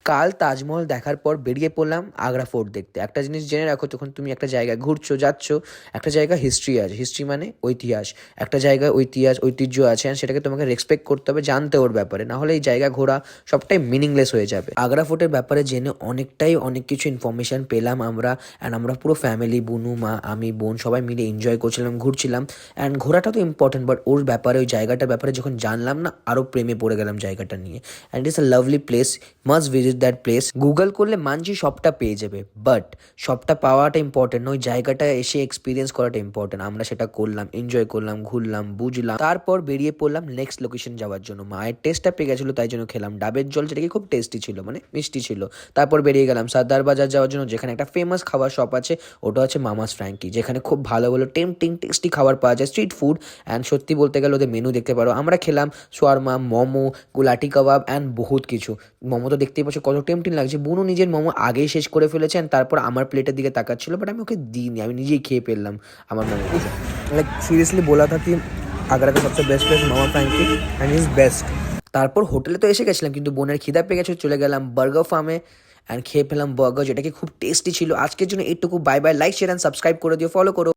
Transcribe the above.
কাল তাজমহল দেখার পর বেরিয়ে পড়লাম আগ্রা ফোর্ট দেখতে। একটা জিনিস জেনে রাখো, যখন তুমি একটা জায়গায় ঘুরছো যাচ্ছ, একটা জায়গায় হিস্ট্রি আছে। হিস্ট্রি মানে ইতিহাস। একটা জায়গায় ঐতিহ্য আছে, আর সেটাকে তোমাকে রেসপেক্ট করতে হবে, জানতে ওর ব্যাপারে। না হলে এই জায়গা ঘোরা সবটাই মিনিংলেস হয়ে যাবে। আগ্রা ফোর্টের ব্যাপারে জেনে অনেক কিছু ইনফরমেশন পেলাম আমরা। অ্যান্ড আমরা পুরো ফ্যামিলি, বুনু, মা, আমি, বোন সবাই মিলে এনজয় করছিলাম, ঘুরছিলাম। অ্যান্ড ঘোরাটা তো ইম্পর্টেন্ট, বাট ওর ব্যাপারে, ওই জায়গাটার ব্যাপারে যখন জানলাম না, আরও প্রেমে পড়ে গেলাম জায়গাটা নিয়ে। And it's a lovely place, must visit that place. Google করলে মানছি সবটা পেয়ে যাবে, বাট সবটা পাওয়াটা ইম্পর্টেন্ট নয়, জায়গাটা এসে এক্সপিরিয়েন্স করাটা ইম্পর্টেন্ট। আমরা সেটা করলাম, এনজয় করলাম, ঘুরলাম, বুঝলাম। তারপর বেরিয়ে পড়লাম নেক্সট লোকেশন যাওয়ার জন্য। মায়ের টেস্টটা পেয়ে গেছিলো, তাই জন্য খেলাম ডাবের জল, যেটা কি খুব টেস্টি ছিল, মানে মিষ্টি ছিল। তারপর বেরিয়ে গেলাম সর্দার বাজার যাওয়ার জন্য, যেখানে একটা ফেমাস খাবার শপ আছে, ওটা হচ্ছে মামাস ফ্র্যাঙ্কি, যেখানে খুব ভালো ভালো টেম্পটিং টেস্টি খাবার পাওয়া যায়, স্ট্রিট ফুড। অ্যান্ড সত্যি বলতে গেলে ওদের মেনু দেখতে পারো। আমরা খেলাম শোয়ারমা, মোমো, গুলাটি কাবাব অ্যান্ড বহুত কিছু। মোমো তো দেখতেই পাচ্ছ কত টেম্পটিং লাগছে। বুনু নিজের মোমো আগেই শেষ করে ফেলেছেন, তারপর আমার প্লেটের দিকে তাকাচ্ছিল, বাট আমি ওকে দিইনি, আমি নিজেই খেয়ে ফেললাম আমার মোমোগুলো। লাইক সিরিয়াসলি বলা থাকি, আগ্রা का सबसे best place Mama Frankie and is best. তারপর হোটেলে তো এসে গেছিলাম, কিন্তু বোনের খিদা পেয়ে গেছে, চলে গেলাম বার্গার ফার্মে অ্যান্ড খেয়ে ফেলাম বার্গার, যেটা কি খুব টেস্টি ছিল। আজকের জন্য এইটুকু, bye bye. Like, share and subscribe করে দিও, ফলো করো।